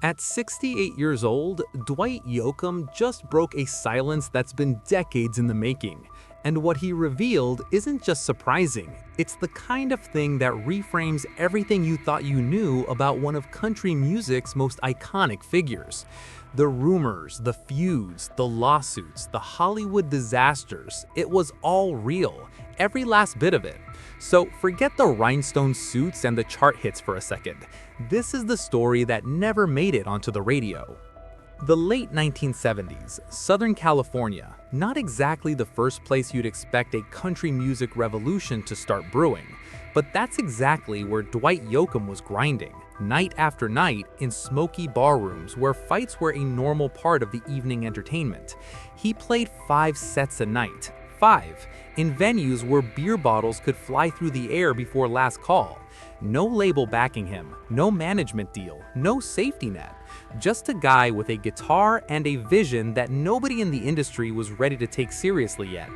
At 68 years old, Dwight Yoakam just broke a silence that's been decades in the making. And what he revealed isn't just surprising, it's the kind of thing that reframes everything you thought you knew about one of country music's most iconic figures. The rumors, the feuds, the lawsuits, the Hollywood disasters, it was all real, every last bit of it. So forget the rhinestone suits and the chart hits for a second. This is the story that never made it onto the radio. The late 1970s, Southern California, not exactly the first place you'd expect a country music revolution to start brewing, but that's exactly where Dwight Yoakam was grinding, night after night in smoky barrooms where fights were a normal part of the evening entertainment. He played 5 sets a night, 5, in venues where beer bottles could fly through the air before last call. No label backing him, no management deal, no safety net. Just a guy with a guitar and a vision that nobody in the industry was ready to take seriously yet.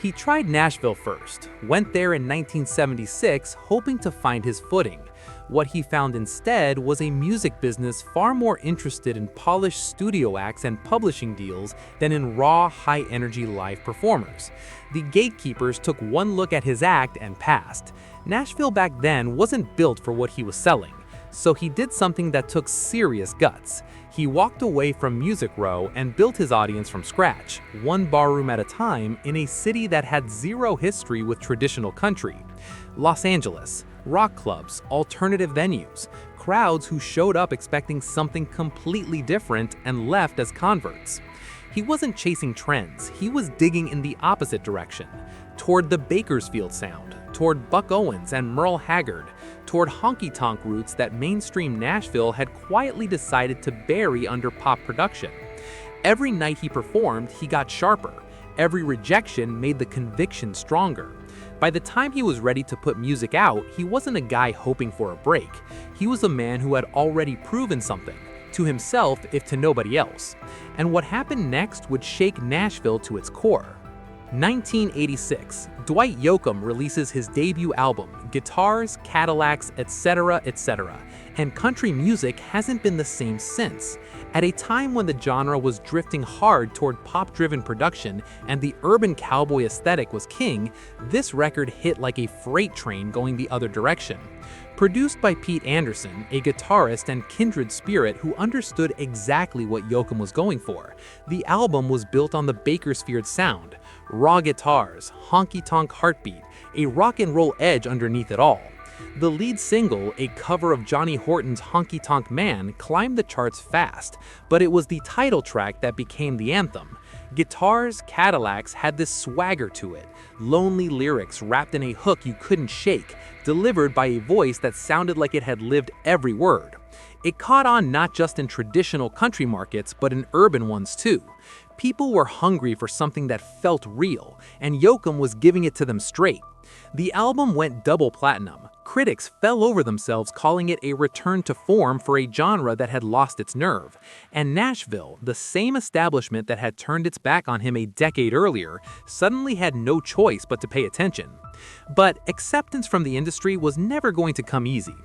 He tried Nashville first, went there in 1976 hoping to find his footing. What he found instead was a music business far more interested in polished studio acts and publishing deals than in raw, high-energy live performers. The gatekeepers took one look at his act and passed. Nashville back then wasn't built for what he was selling, so he did something that took serious guts. He walked away from Music Row and built his audience from scratch, one barroom at a time in a city that had zero history with traditional country. Los Angeles, rock clubs, alternative venues, crowds who showed up expecting something completely different and left as converts. He wasn't chasing trends, he was digging in the opposite direction, toward the Bakersfield sound, toward Buck Owens and Merle Haggard, toward honky-tonk roots that mainstream Nashville had quietly decided to bury under pop production. Every night he performed, he got sharper. Every rejection made the conviction stronger. By the time he was ready to put music out, he wasn't a guy hoping for a break. He was a man who had already proven something, to himself if to nobody else. And what happened next would shake Nashville to its core. 1986, Dwight Yoakam releases his debut album, Guitars, Cadillacs, etc., etc., and country music hasn't been the same since. At a time when the genre was drifting hard toward pop-driven production and the urban cowboy aesthetic was king, this record hit like a freight train going the other direction. Produced by Pete Anderson, a guitarist and kindred spirit who understood exactly what Yoakam was going for, the album was built on the Bakersfield sound, raw guitars, honky-tonk heartbeat, a rock and roll edge underneath it all. The lead single, a cover of Johnny Horton's Honky Tonk Man, climbed the charts fast, but it was the title track that became the anthem. Guitars, Cadillacs had this swagger to it, lonely lyrics wrapped in a hook you couldn't shake, delivered by a voice that sounded like it had lived every word. It caught on not just in traditional country markets, but in urban ones too. People were hungry for something that felt real, and Yoakam was giving it to them straight. The album went double platinum. Critics fell over themselves calling it a return to form for a genre that had lost its nerve. And Nashville, the same establishment that had turned its back on him a decade earlier, suddenly had no choice but to pay attention. But acceptance from the industry was never going to come easy.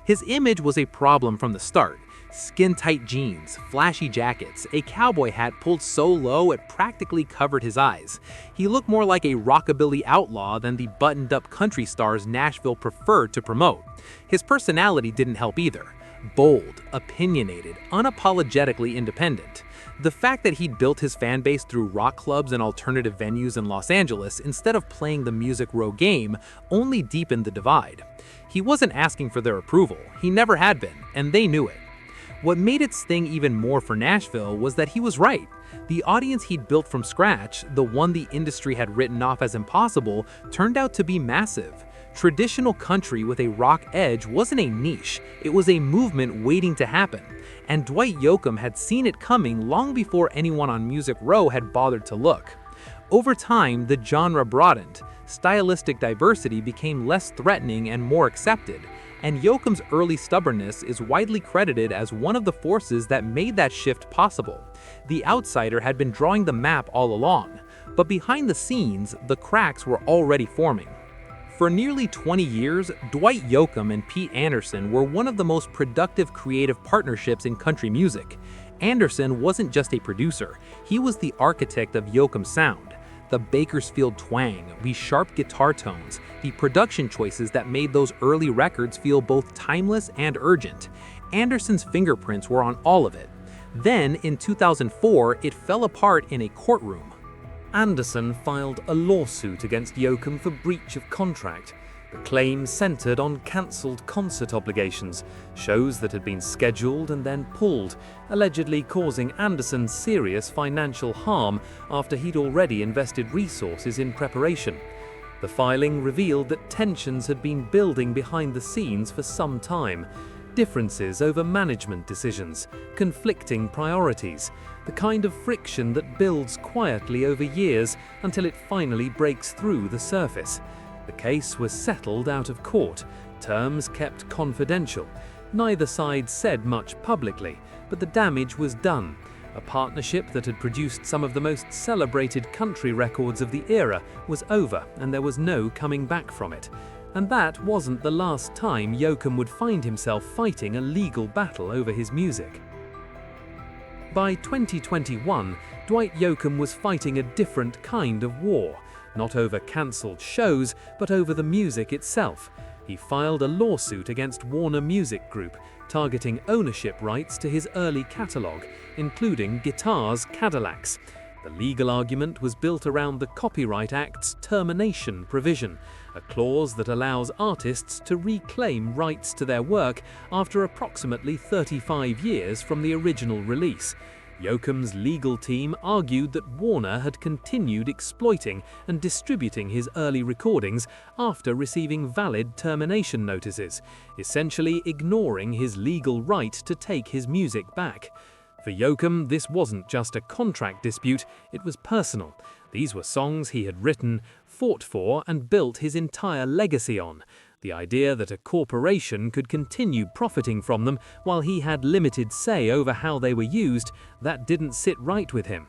His image was a problem from the start. Skin-tight jeans, flashy jackets, a cowboy hat pulled so low it practically covered his eyes. He looked more like a rockabilly outlaw than the buttoned-up country stars Nashville preferred to promote. His personality didn't help either. Bold, opinionated, unapologetically independent. The fact that he'd built his fan base through rock clubs and alternative venues in Los Angeles instead of playing the Music Row game only deepened the divide. He wasn't asking for their approval, he never had been, and they knew it. What made it sting even more for Nashville was that he was right. The audience he'd built from scratch, the one the industry had written off as impossible, turned out to be massive. Traditional country with a rock edge wasn't a niche, it was a movement waiting to happen. And Dwight Yoakam had seen it coming long before anyone on Music Row had bothered to look. Over time, the genre broadened. Stylistic diversity became less threatening and more accepted. And Yoakam's early stubbornness is widely credited as one of the forces that made that shift possible. The outsider had been drawing the map all along, but behind the scenes, the cracks were already forming. For nearly 20 years, Dwight Yoakam and Pete Anderson were one of the most productive creative partnerships in country music. Anderson wasn't just a producer, he was the architect of Yoakam's sound. The Bakersfield twang, the sharp guitar tones, the production choices that made those early records feel both timeless and urgent. Anderson's fingerprints were on all of it. Then, in 2004, it fell apart in a courtroom. Anderson filed a lawsuit against Yoakam for breach of contract. The claim centered on cancelled concert obligations, shows that had been scheduled and then pulled, allegedly causing Anderson serious financial harm after he'd already invested resources in preparation. The filing revealed that tensions had been building behind the scenes for some time. Differences over management decisions, conflicting priorities, the kind of friction that builds quietly over years until it finally breaks through the surface. The case was settled out of court, terms kept confidential. Neither side said much publicly, but the damage was done. A partnership that had produced some of the most celebrated country records of the era was over, and there was no coming back from it. And that wasn't the last time Yoakam would find himself fighting a legal battle over his music. By 2021, Dwight Yoakam was fighting a different kind of war, not over cancelled shows, but over the music itself. He filed a lawsuit against Warner Music Group, targeting ownership rights to his early catalogue, including Guitars Cadillacs. The legal argument was built around the Copyright Act's termination provision, a clause that allows artists to reclaim rights to their work after approximately 35 years from the original release. Yoakam's legal team argued that Warner had continued exploiting and distributing his early recordings after receiving valid termination notices, essentially ignoring his legal right to take his music back. For Yoakam, this wasn't just a contract dispute, it was personal. These were songs he had written, fought for, and built his entire legacy on. The idea that a corporation could continue profiting from them while he had limited say over how they were used, that didn't sit right with him.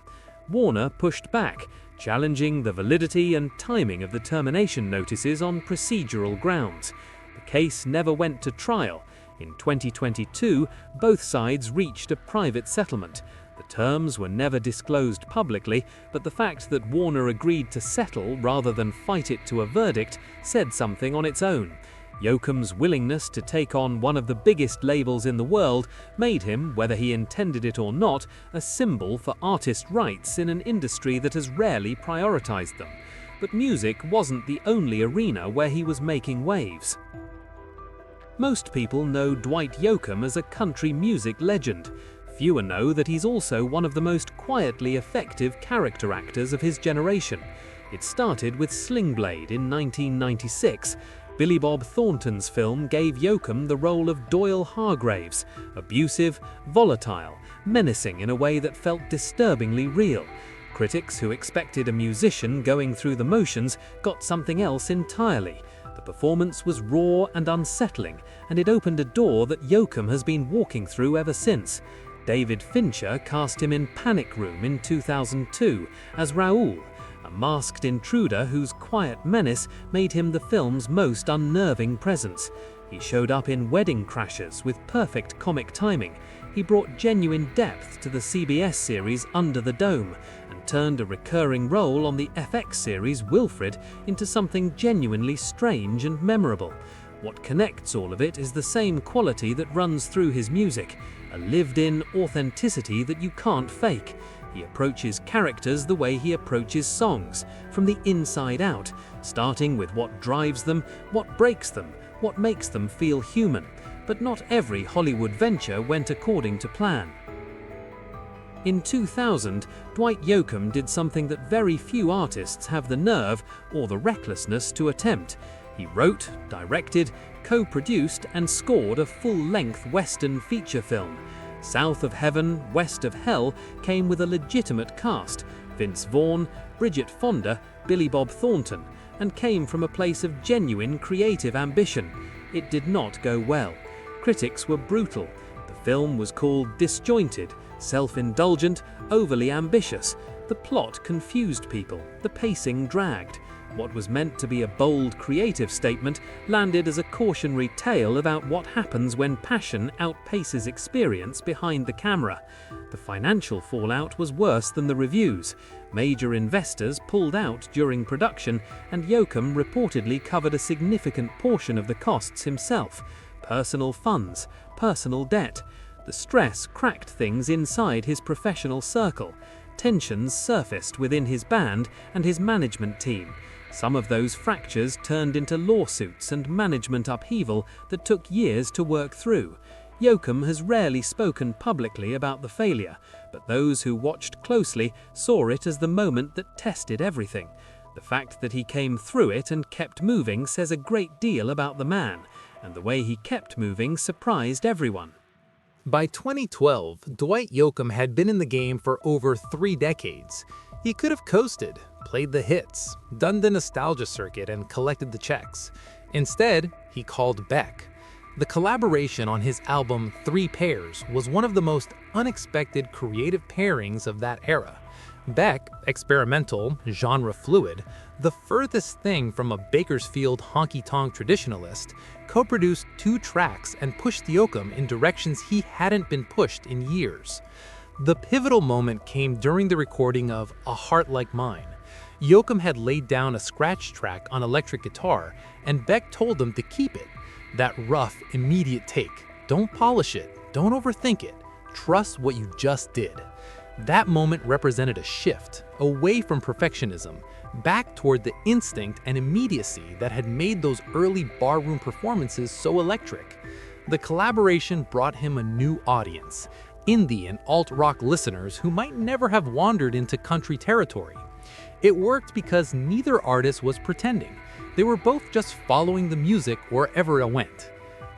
Warner pushed back, challenging the validity and timing of the termination notices on procedural grounds. The case never went to trial. In 2022, both sides reached a private settlement. The terms were never disclosed publicly, but the fact that Warner agreed to settle rather than fight it to a verdict said something on its own. Yoakam's willingness to take on one of the biggest labels in the world made him, whether he intended it or not, a symbol for artist rights in an industry that has rarely prioritized them. But music wasn't the only arena where he was making waves. Most people know Dwight Yoakam as a country music legend. Fewer know that he's also one of the most quietly effective character actors of his generation. It started with Sling Blade in 1996. Billy Bob Thornton's film gave Yoakam the role of Doyle Hargraves, abusive, volatile, menacing in a way that felt disturbingly real. Critics who expected a musician going through the motions got something else entirely. The performance was raw and unsettling, and it opened a door that Yoakam has been walking through ever since. David Fincher cast him in Panic Room in 2002 as Raoul, a masked intruder whose quiet menace made him the film's most unnerving presence. He showed up in Wedding Crashers with perfect comic timing. He brought genuine depth to the CBS series Under the Dome, and turned a recurring role on the FX series Wilfred into something genuinely strange and memorable. What connects all of it is the same quality that runs through his music, a lived-in authenticity that you can't fake. He approaches characters the way he approaches songs, from the inside out, starting with what drives them, what breaks them, what makes them feel human. But not every Hollywood venture went according to plan. In 2000, Dwight Yoakam did something that very few artists have the nerve or the recklessness to attempt. He wrote, directed, co-produced, and scored a full-length Western feature film. South of Heaven, West of Hell came with a legitimate cast: Vince Vaughn, Bridget Fonda, Billy Bob Thornton, and came from a place of genuine creative ambition. It did not go well. Critics were brutal. The film was called disjointed, self-indulgent, overly ambitious. The plot confused people. The pacing dragged. What was meant to be a bold, creative statement landed as a cautionary tale about what happens when passion outpaces experience behind the camera. The financial fallout was worse than the reviews. Major investors pulled out during production, and Yoakam reportedly covered a significant portion of the costs himself. Personal funds, personal debt. The stress cracked things inside his professional circle. Tensions surfaced within his band and his management team. Some of those fractures turned into lawsuits and management upheaval that took years to work through. Yoakam has rarely spoken publicly about the failure, but those who watched closely saw it as the moment that tested everything. The fact that he came through it and kept moving says a great deal about the man, and the way he kept moving surprised everyone. By 2012, Dwight Yoakam had been in the game for over 3 decades. He could have coasted, played the hits, done the nostalgia circuit, and collected the checks. Instead, he called Beck. The collaboration on his album 3 Pairs was one of the most unexpected creative pairings of that era. Beck, experimental, genre-fluid, the furthest thing from a Bakersfield honky-tonk traditionalist, co-produced 2 tracks and pushed Yoakam in directions he hadn't been pushed in years. The pivotal moment came during the recording of A Heart Like Mine. Yoakam had laid down a scratch track on electric guitar, and Beck told him to keep it. That rough, immediate take. Don't polish it, don't overthink it, trust what you just did. That moment represented a shift, away from perfectionism, back toward the instinct and immediacy that had made those early barroom performances so electric. The collaboration brought him a new audience, indie and alt-rock listeners who might never have wandered into country territory. It worked because neither artist was pretending. They were both just following the music wherever it went.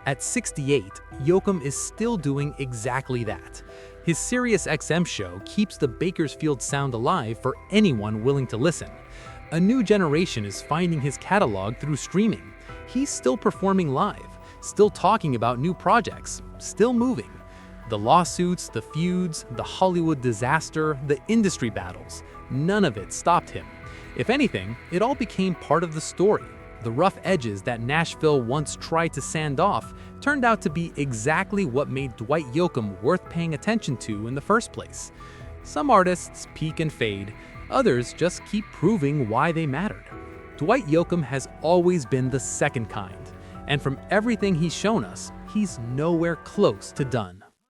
At 68, Yoakam is still doing exactly that. His SiriusXM show keeps the Bakersfield sound alive for anyone willing to listen. A new generation is finding his catalog through streaming. He's still performing live, still talking about new projects, still moving. The lawsuits, the feuds, the Hollywood disaster, the industry battles, none of it stopped him. If anything, it all became part of the story. The rough edges that Nashville once tried to sand off turned out to be exactly what made Dwight Yoakam worth paying attention to in the first place. Some artists peak and fade, others just keep proving why they mattered. Dwight Yoakam has always been the second kind, and from everything he's shown us, he's nowhere close to done.